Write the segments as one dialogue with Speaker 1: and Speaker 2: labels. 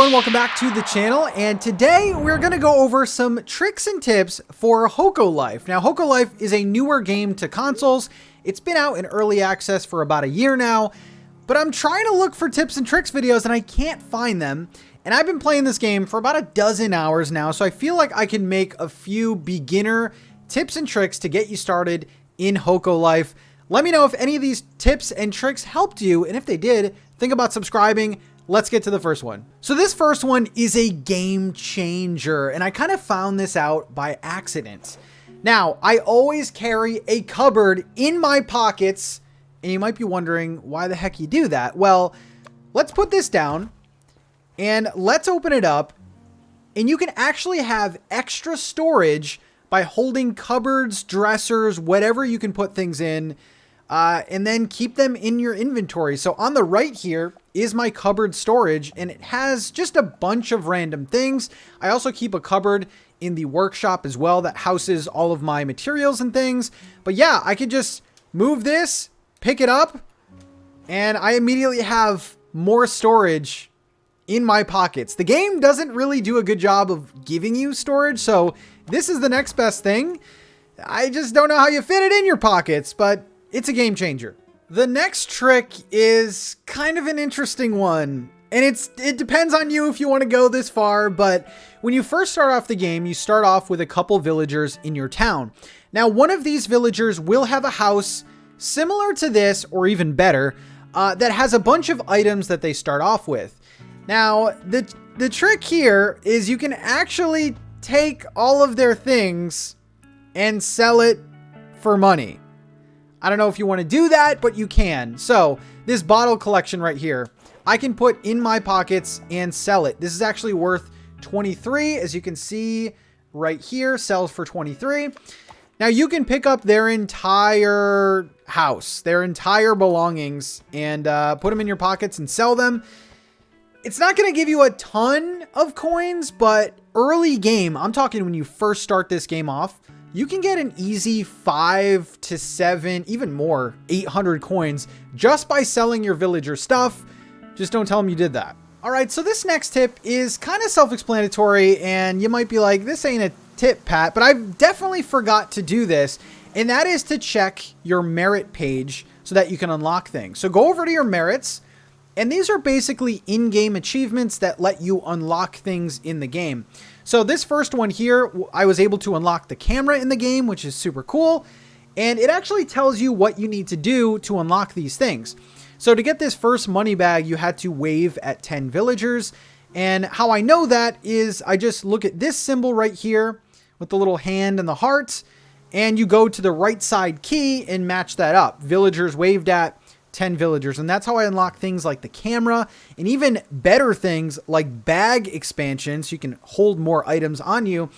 Speaker 1: everyone, welcome back to the channel, and today we're going to go over some tricks and tips for Hokko Life. Now, Hokko Life is a newer game to consoles. It's been out in early access for about a year now, but I'm trying to look for tips and tricks videos and I can't find them. And I've been playing this game for about a dozen hours now, so I feel like I can make a few beginner tips and tricks to get you started in Hokko Life. Let me know if any of these tips and tricks helped you, and if they did, think about subscribing. Let's get to the first one. So this first one is a game changer, and I kind of found this out by accident. Now, I always carry a cupboard in my pockets, and you might be wondering why the heck you do that. Well, let's put this down, and let's open it up, and you can actually have extra storage by holding cupboards, dressers, whatever you can put things in, and then keep them in your inventory. So on the right here is my cupboard storage, and it has just a bunch of random things. I also keep a cupboard in the workshop as well that houses all of my materials and things. But yeah, I could just move this, pick it up, and I immediately have more storage in my pockets. The game doesn't really do a good job of giving you storage, so this is the next best thing. I just don't know how you fit it in your pockets, but it's a game changer. The next trick is kind of an interesting one, and it depends on you if you want to go this far, but when you first start off the game, you start off with a couple villagers in your town. Now, one of these villagers will have a house similar to this, or even better, that has a bunch of items that they start off with. Now, the trick here is you can actually take all of their things and sell it for money. I don't know if you want to do that, but you can. So this bottle collection right here, I can put in my pockets and sell it. This is actually worth 23. As you can see right here, sells for 23. Now you can pick up their entire house, their entire belongings, and put them in your pockets and sell them. It's not going to give you a ton of coins, but early game, I'm talking when you first start this game off, you can get an easy 5 to 7, even more, 800 coins just by selling your villager stuff. Just don't tell them you did that. All right, so this next tip is kind of self-explanatory, and you might be like, this ain't a tip, Pat, but I definitely forgot to do this, and that is to check your merit page so that you can unlock things. So go over to your merits, and these are basically in-game achievements that let you unlock things in the game. So this first one here, I was able to unlock the camera in the game, which is super cool. And it actually tells you what you need to do to unlock these things. So to get this first money bag, you had to wave at 10 villagers. And how I know that is I just look at this symbol right here with the little hand and the heart, and you go to the right side key and match that up. Villagers waved at 10 villagers, and that's how I unlock things like the camera and even better things like bag expansion, so you can hold more items on you.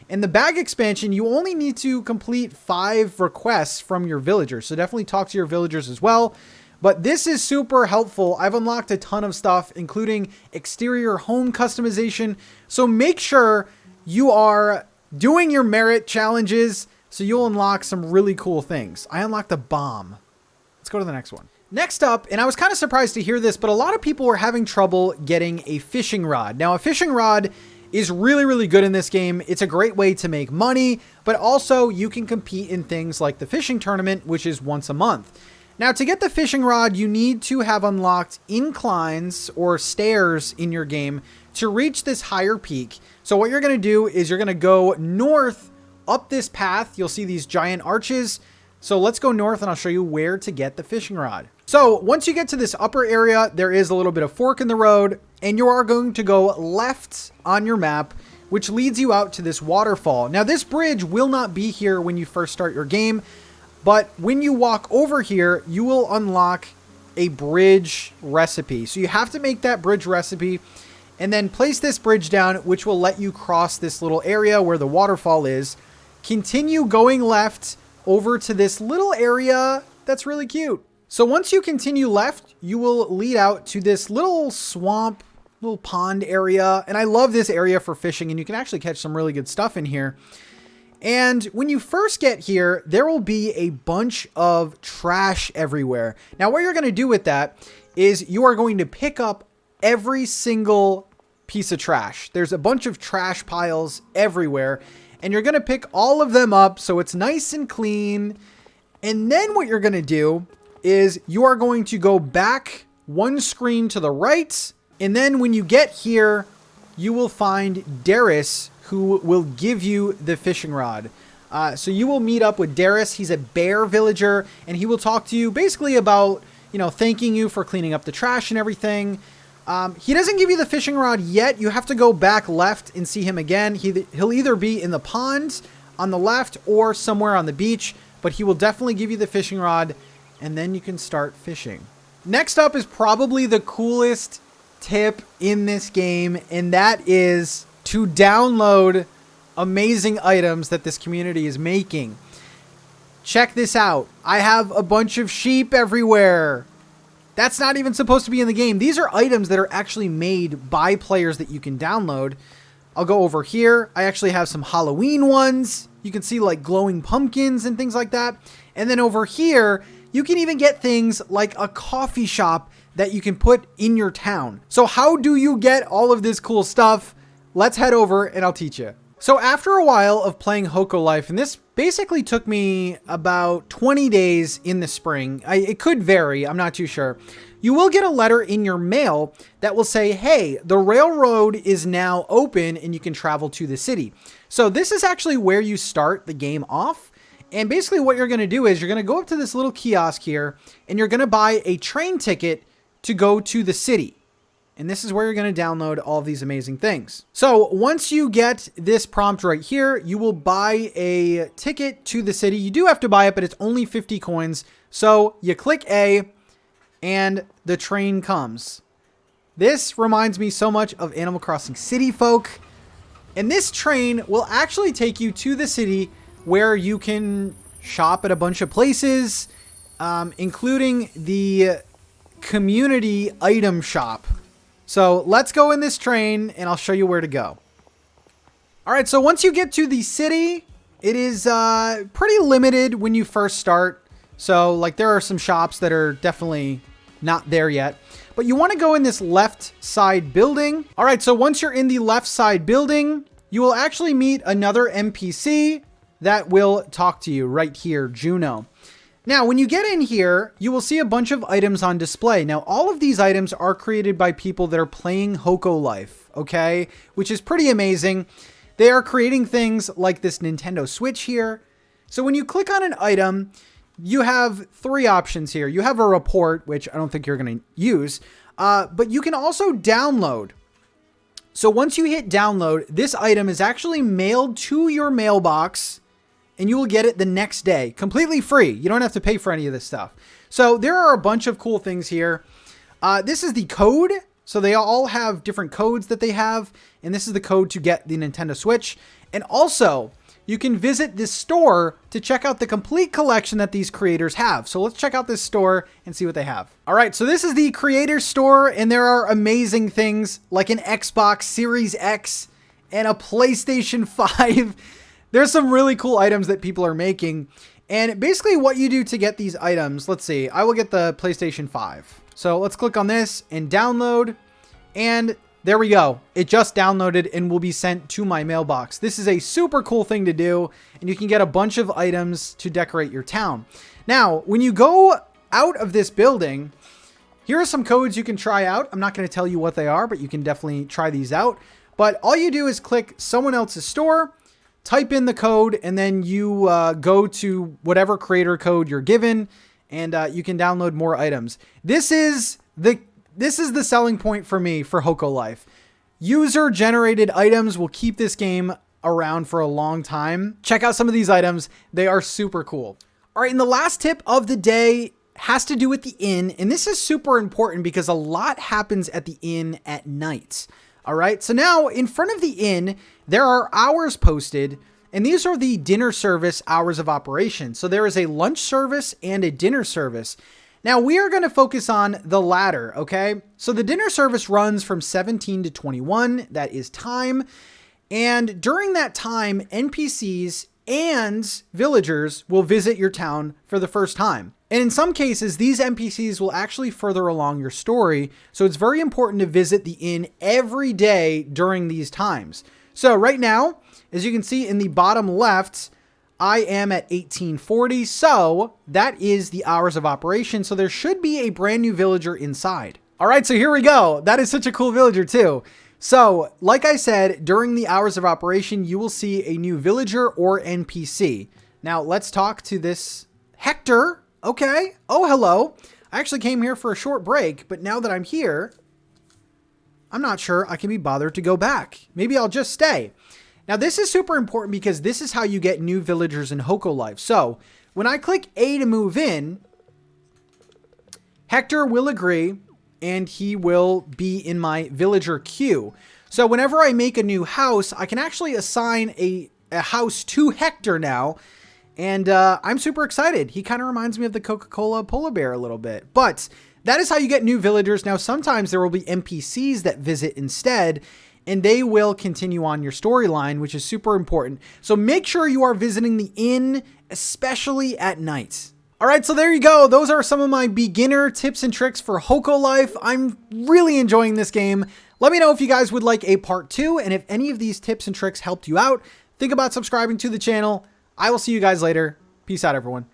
Speaker 1: And the bag expansion, you only need to complete 5 requests from your villagers, so definitely talk to your villagers as well. But this is super helpful. I've unlocked a ton of stuff, including exterior home customization, so make sure you are doing your merit challenges so you'll unlock some really cool things. I unlocked a bomb. Let's go to the next one. Next up, and I was kind of surprised to hear this, but a lot of people were having trouble getting a fishing rod. Now, a fishing rod is really, really good in this game. It's a great way to make money, but also you can compete in things like the fishing tournament, which is once a month. Now, to get the fishing rod, you need to have unlocked inclines or stairs in your game to reach this higher peak. So what you're going to do is you're going to go north up this path. You'll see these giant arches. So let's go north and I'll show you where to get the fishing rod. So once you get to this upper area, there is a little bit of fork in the road, and you are going to go left on your map, which leads you out to this waterfall. Now this bridge will not be here when you first start your game, but when you walk over here, you will unlock a bridge recipe. So you have to make that bridge recipe and then place this bridge down, which will let you cross this little area where the waterfall is. Continue going left over to this little area that's really cute. So once you continue left, you will lead out to this little swamp, little pond area. And I love this area for fishing, and you can actually catch some really good stuff in here. And when you first get here, there will be a bunch of trash everywhere. Now, what you're going to do with that is you are going to pick up every single piece of trash. There's a bunch of trash piles everywhere, and you're going to pick all of them up so it's nice and clean. And then what you're going to do is you are going to go back one screen to the right. And then when you get here, you will find Darius, who will give you the fishing rod. So you will meet up with Darius. He's a bear villager, and he will talk to you basically about, thanking you for cleaning up the trash and everything. He doesn't give you the fishing rod yet. You have to go back left and see him again. He'll either be in the pond on the left or somewhere on the beach, but he will definitely give you the fishing rod, and then you can start fishing. Next up is probably the coolest tip in this game, and that is to download amazing items that this community is making. Check this out. I have a bunch of sheep everywhere. That's not even supposed to be in the game. These are items that are actually made by players that you can download. I'll go over here. I actually have some Halloween ones. You can see like glowing pumpkins and things like that. And then over here, you can even get things like a coffee shop that you can put in your town. So how do you get all of this cool stuff? Let's head over and I'll teach you. So after a while of playing Hokko Life, and this basically took me about 20 days in the spring. It could vary. I'm not too sure. You will get a letter in your mail that will say, hey, the railroad is now open and you can travel to the city. So this is actually where you start the game off. And basically what you're going to do is you're going to go up to this little kiosk here and you're going to buy a train ticket to go to the city. And this is where you're going to download all of these amazing things. So once you get this prompt right here, you will buy a ticket to the city. You do have to buy it, but it's only 50 coins. So you click A and the train comes. This reminds me so much of Animal Crossing City Folk. And this train will actually take you to the city where you can shop at a bunch of places, including the community item shop. So let's go in this train and I'll show you where to go. All right, so once you get to the city, it is pretty limited when you first start. So like there are some shops that are definitely not there yet, but you want to go in this left side building. All right, so once you're in the left side building, you will actually meet another NPC that will talk to you right here, Juno. Now, when you get in here, you will see a bunch of items on display. Now, all of these items are created by people that are playing Hokko Life, okay? Which is pretty amazing. They are creating things like this Nintendo Switch here. So when you click on an item, you have three options here. You have a report, which I don't think you're going to use, but you can also download. So once you hit download, this item is actually mailed to your mailbox and you will get it the next day, completely free. You don't have to pay for any of this stuff. So there are a bunch of cool things here. This is the code. So they all have different codes that they have. And this is the code to get the Nintendo Switch. And also, you can visit this store to check out the complete collection that these creators have. So let's check out this store and see what they have. All right, so this is the creator store. And there are amazing things like an Xbox Series X and a PlayStation 5. There's some really cool items that people are making. And basically what you do to get these items, let's see, I will get the PlayStation 5. So let's click on this and download. And there we go. It just downloaded and will be sent to my mailbox. This is a super cool thing to do. And you can get a bunch of items to decorate your town. Now, when you go out of this building, here are some codes you can try out. I'm not going to tell you what they are, but you can definitely try these out. But all you do is click someone else's store, type in the code, and then you go to whatever creator code you're given, and you can download more items. This is the selling point for me for Hokko Life. User-generated items will keep this game around for a long time. Check out some of these items. They are super cool. All right, and the last tip of the day has to do with the inn, and this is super important because a lot happens at the inn at night. All right, so now in front of the inn, there are hours posted, and these are the dinner service hours of operation. So there is a lunch service and a dinner service. Now we are going to focus on the latter, okay? So the dinner service runs from 17 to 21, that is time. And during that time, NPCs and villagers will visit your town for the first time. And in some cases, these NPCs will actually further along your story, so it's very important to visit the inn every day during these times. So right now, as you can see in the bottom left, I am at 1840, so that is the hours of operation, so there should be a brand new villager inside. All right, so here we go. That is such a cool villager too. So, like I said, during the hours of operation, you will see a new villager or NPC. Now, let's talk to this Hector. Okay. Oh, hello. I actually came here for a short break, but now that I'm here, I'm not sure I can be bothered to go back. Maybe I'll just stay. Now, this is super important because this is how you get new villagers in Hokko Life. So, when I click A to move in, Hector will agree, and he will be in my villager queue. So, whenever I make a new house, I can actually assign a house to Hector now. And I'm super excited. He kind of reminds me of the Coca-Cola polar bear a little bit. But that is how you get new villagers. Now, sometimes there will be NPCs that visit instead, and they will continue on your storyline, which is super important. So make sure you are visiting the inn, especially at night. All right, so there you go. Those are some of my beginner tips and tricks for Hokko Life. I'm really enjoying this game. Let me know if you guys would like a part 2, and if any of these tips and tricks helped you out, think about subscribing to the channel. I will see you guys later. Peace out, everyone.